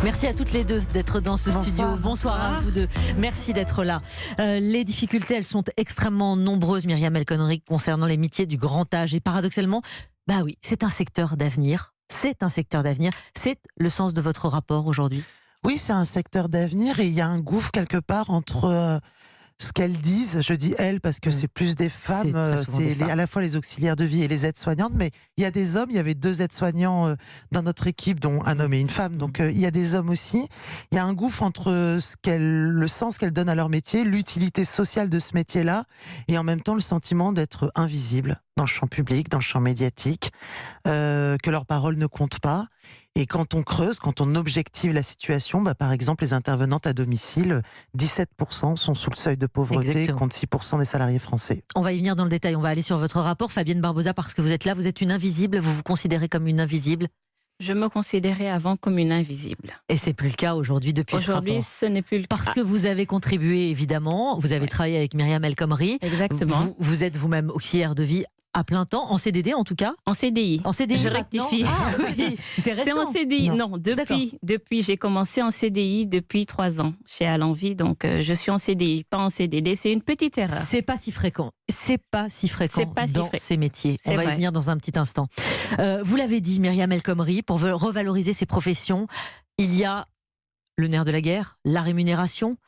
Merci à toutes les deux d'être dans ce studio. Bonsoir à vous deux. Merci d'être là. Les difficultés, elles sont extrêmement nombreuses, Myriam El Khomri, concernant les métiers du grand âge. Et paradoxalement, bah oui, c'est un secteur d'avenir. C'est un secteur d'avenir. C'est le sens de votre rapport aujourd'hui. Oui, c'est un secteur d'avenir et il y a un gouffre quelque part entre ce qu'elles disent, je dis elles parce que c'est plus des femmes, c'est à la fois les auxiliaires de vie et les aides-soignantes, mais il y a des hommes, il y avait 2 aides-soignants dans notre équipe, dont un homme et une femme, donc il y a des hommes aussi. Il y a un gouffre entre le sens qu'elles donnent à leur métier, l'utilité sociale de ce métier-là, et en même temps le sentiment d'être invisible dans le champ public, dans le champ médiatique, que leurs paroles ne comptent pas. Et quand on creuse, quand on objective la situation, par exemple, les intervenantes à domicile, 17% sont sous le seuil de pauvreté, exactement, contre 6% des salariés français. On va y venir dans le détail, on va aller sur votre rapport. Fabienne Barbosa, parce que vous êtes là, vous êtes une invisible, vous vous considérez comme une invisible? Je me considérais avant comme une invisible. Et c'est plus le cas aujourd'hui depuis ce rapport. Aujourd'hui, ce n'est plus le cas. Parce que vous avez contribué, évidemment, vous avez travaillé avec Myriam El Khomri. Exactement. Vous êtes vous-même auxiliaire de vie à plein temps, en CDD en tout cas? En CDI. En CDI. Je rectifie. C'est récent. C'est en CDI. Non, depuis j'ai commencé en CDI depuis 3 ans chez Allenvie, donc je suis en CDI, pas en CDD. C'est une petite erreur. C'est pas si fréquent. C'est pas si fréquent dans ces métiers. On va y venir dans un petit instant. Vous l'avez dit, Myriam El Khomri, pour revaloriser ces professions, il y a le nerf de la guerre, la rémunération,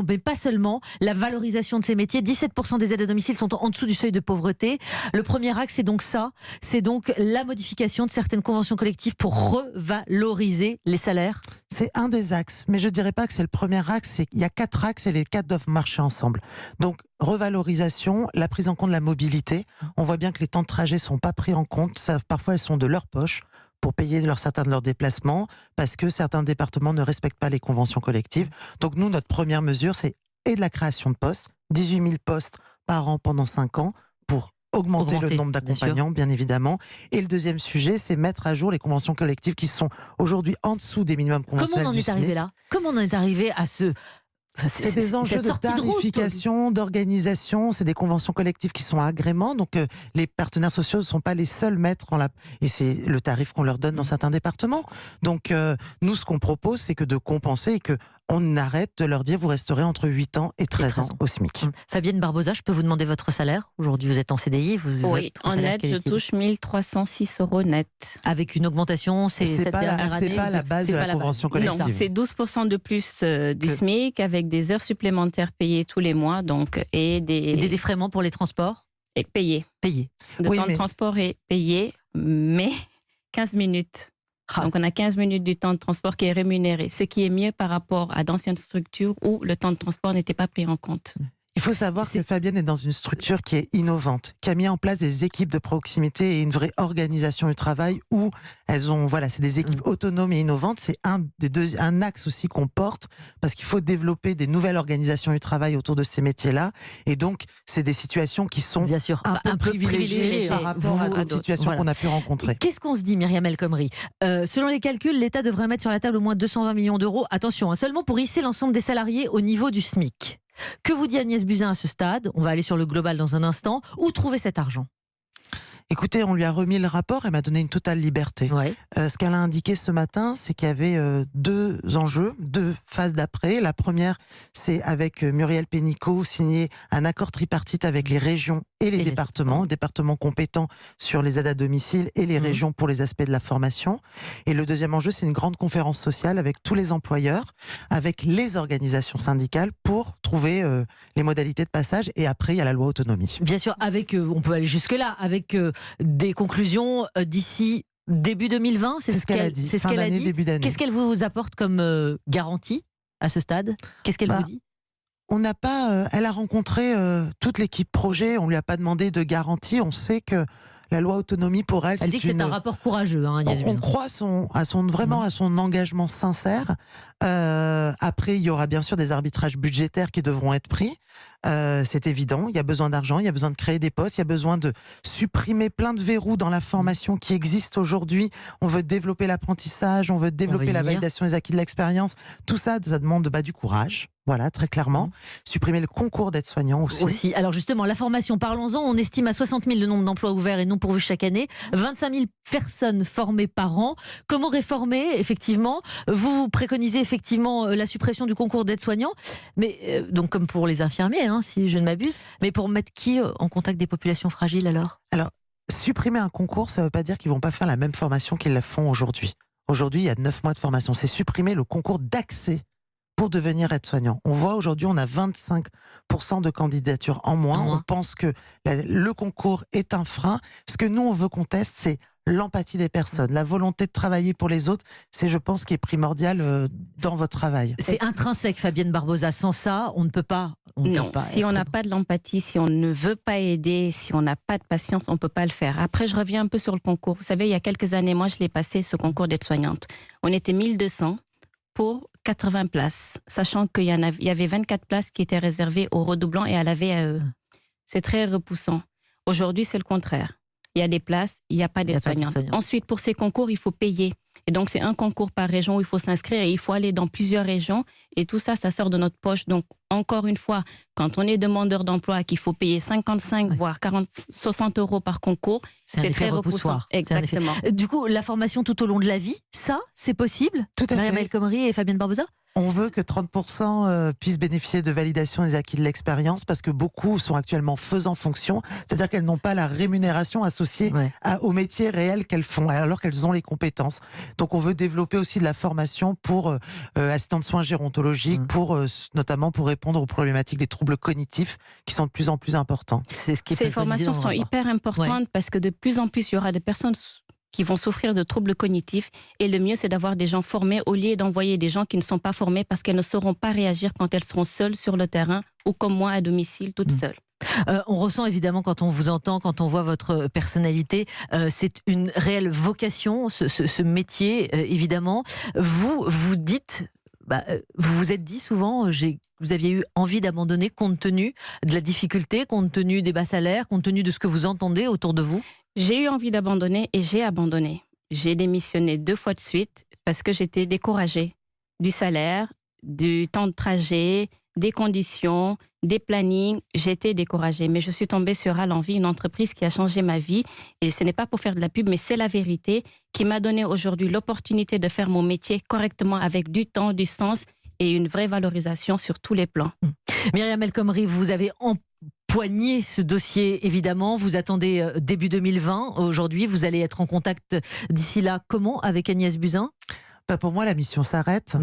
mais pas seulement, la valorisation de ces métiers. 17% des aides à domicile sont en dessous du seuil de pauvreté. Le premier axe, c'est donc ça, c'est donc la modification de certaines conventions collectives pour revaloriser les salaires. C'est un des axes, mais je ne dirais pas que c'est le premier axe, il y a 4 axes et les 4 doivent marcher ensemble. Donc, revalorisation, la prise en compte de la mobilité. On voit bien que les temps de trajet ne sont pas pris en compte, parfois elles sont de leur poche pour payer certains de leurs déplacements, parce que certains départements ne respectent pas les conventions collectives. Donc nous, notre première mesure, c'est de la création de postes, 18 000 postes par an pendant 5 ans, pour augmenter le nombre d'accompagnants, bien évidemment. Et le deuxième sujet, c'est mettre à jour les conventions collectives qui sont aujourd'hui en dessous des minimums conventionnels du SMIC. Comment on en est arrivé là? Comment on en est arrivé à ce... C'est des enjeux de tarification, d'organisation, c'est des conventions collectives qui sont agréments, donc les partenaires sociaux ne sont pas les seuls maîtres et c'est le tarif qu'on leur donne dans certains départements. Donc nous, ce qu'on propose, c'est que de compenser et que on arrête de leur dire vous resterez entre 8 ans et 13 ans au SMIC. Fabienne Barbosa, je peux vous demander votre salaire? Aujourd'hui, vous êtes en CDI. Oui, en net, je touche 1 306 € net. Avec une augmentation, c'est pas la base de la convention collective. Non, c'est 12% de plus du SMIC, avec des heures supplémentaires payées tous les mois, donc, et des défraiements pour les transports? Et payés. Le temps de transport est payé, mais 15 minutes. Donc on a 15 minutes du temps de transport qui est rémunéré, ce qui est mieux par rapport à d'anciennes structures où le temps de transport n'était pas pris en compte. Il faut savoir que Fabienne est dans une structure qui est innovante, qui a mis en place des équipes de proximité et une vraie organisation du travail où elles ont, c'est des équipes autonomes et innovantes. C'est un axe aussi qu'on porte parce qu'il faut développer des nouvelles organisations du travail autour de ces métiers-là. Et donc, c'est des situations qui sont bien sûr un peu privilégiées par rapport à d'autres situations qu'on a pu rencontrer. Qu'est-ce qu'on se dit, Myriam El Khomri? Selon les calculs, l'État devrait mettre sur la table au moins 220 millions d'euros. Attention, seulement pour hisser l'ensemble des salariés au niveau du SMIC. Que vous dit Agnès Buzyn à ce stade? On va aller sur le global dans un instant. Où trouver cet argent? Écoutez, on lui a remis le rapport, elle m'a donné une totale liberté. Ce qu'elle a indiqué ce matin, c'est qu'il y avait 2 enjeux, 2 phases d'après. La première, c'est avec Muriel Pénicaud, signer un accord tripartite avec les régions et les départements compétents sur les aides à domicile et les régions pour les aspects de la formation. Et le deuxième enjeu, c'est une grande conférence sociale avec tous les employeurs, avec les organisations syndicales pour trouver les modalités de passage. Et après, il y a la loi autonomie. Bien sûr, on peut aller jusque-là, avec des conclusions d'ici début 2020. C'est ce qu'elle a dit. C'est ce qu'elle a dit. Début d'année. Qu'est-ce qu'elle vous apporte comme garantie à ce stade? Qu'est-ce qu'elle vous dit? On n'a pas. Elle a rencontré toute l'équipe projet. On lui a pas demandé de garantie. On sait que la loi autonomie pour elle. Elle dit que c'est un rapport courageux. Agnès Buzyn. On croit vraiment à son engagement sincère. Après, il y aura bien sûr des arbitrages budgétaires qui devront être pris. c'est évident. Il y a besoin d'argent, il y a besoin de créer des postes, il y a besoin de supprimer plein de verrous dans la formation qui existe aujourd'hui. On veut développer l'apprentissage, on veut développer la validation des acquis de l'expérience. Tout ça, ça demande du courage. Voilà, très clairement. Supprimer le concours d'aide-soignant aussi. Alors justement, la formation, parlons-en. On estime à 60 000 le nombre d'emplois ouverts et non pourvus chaque année. 25 000 personnes formées par an. Comment réformer, effectivement? Vous préconisez effectivement la suppression du concours d'aide-soignant, mais donc comme pour les infirmiers, si je ne m'abuse. Mais pour mettre qui en contact des populations fragiles alors? Alors, supprimer un concours, ça ne veut pas dire qu'ils ne vont pas faire la même formation qu'ils la font aujourd'hui. Aujourd'hui, il y a 9 mois de formation. C'est supprimer le concours d'accès pour devenir aide-soignant. On voit aujourd'hui, on a 25% de candidatures en moins. On pense que le concours est un frein. Ce que nous, on veut qu'on teste, c'est l'empathie des personnes, la volonté de travailler pour les autres. C'est, je pense, ce qui est primordial dans votre travail. C'est intrinsèque, Fabienne Barbosa. Sans ça, on ne peut pas. Si on n'a pas de l'empathie, si on ne veut pas aider, si on n'a pas de patience, on ne peut pas le faire. Après, je reviens un peu sur le concours. Vous savez, il y a quelques années, moi, je l'ai passé, ce concours d'aide-soignante. On était 1200 pour 80 places, sachant qu'il y avait 24 places qui étaient réservées aux redoublants et à la VAE. C'est très repoussant. Aujourd'hui, c'est le contraire. Il y a des places, il n'y a pas d'aide-soignante. Ensuite, pour ces concours, il faut payer. Et donc, c'est un concours par région où il faut s'inscrire et il faut aller dans plusieurs régions. Et tout ça, ça sort de notre poche. Donc, encore une fois, quand on est demandeur d'emploi, qu'il faut payer 55, voire 60 euros par concours, c'est très repoussant. Exactement. Du coup, la formation tout au long de la vie, ça, c'est possible? Tout à fait. Myriam El Khomri et Fabienne Barbosa? On veut que 30% puissent bénéficier de validation des acquis de l'expérience parce que beaucoup sont actuellement faisant fonction, c'est-à-dire qu'elles n'ont pas la rémunération associée au métier réel qu'elles font, alors qu'elles ont les compétences. Donc on veut développer aussi de la formation pour assistants de soins gérontologiques, notamment pour répondre aux problématiques des troubles cognitifs qui sont de plus en plus importants. Ces formations sont hyper importantes parce que de plus en plus il y aura des personnes qui vont souffrir de troubles cognitifs. Et le mieux, c'est d'avoir des gens formés au lieu d'envoyer des gens qui ne sont pas formés parce qu'elles ne sauront pas réagir quand elles seront seules sur le terrain ou comme moi à domicile, toutes seules. On ressent évidemment quand on vous entend, quand on voit votre personnalité, c'est une réelle vocation, ce métier, évidemment. Vous dites... vous vous êtes dit souvent, vous aviez eu envie d'abandonner compte tenu de la difficulté, compte tenu des bas salaires, compte tenu de ce que vous entendez autour de vous? J'ai eu envie d'abandonner et j'ai abandonné. J'ai démissionné 2 fois de suite parce que j'étais découragée du salaire, du temps de trajet, des conditions, des plannings. J'étais découragée, mais je suis tombée sur Alenvie, une entreprise qui a changé ma vie. Et ce n'est pas pour faire de la pub, mais c'est la vérité, qui m'a donné aujourd'hui l'opportunité de faire mon métier correctement avec du temps, du sens et une vraie valorisation sur tous les plans. Myriam El Khomri, vous avez empoigné ce dossier, évidemment. Vous attendez début 2020. Aujourd'hui, vous allez être en contact d'ici là. Comment avec Agnès Buzyn? Pour moi, la mission s'arrête.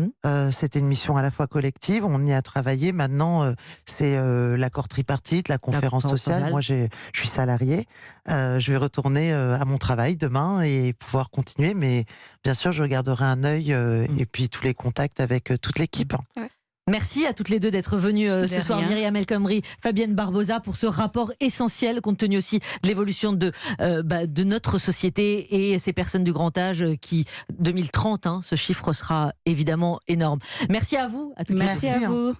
C'était une mission à la fois collective. On y a travaillé. Maintenant, c'est l'accord tripartite, la conférence sociale. Moi, je suis salariée. Je vais retourner à mon travail demain et pouvoir continuer. Mais bien sûr, je garderai un œil et puis tous les contacts avec toute l'équipe. Merci à toutes les deux d'être venues ce soir, Myriam El Khomri, Fabienne Barbosa, pour ce rapport essentiel, compte tenu aussi de l'évolution de notre société et ces personnes du grand âge qui, 2030, ce chiffre sera évidemment énorme. Merci à vous, à toutes les deux. Merci à vous.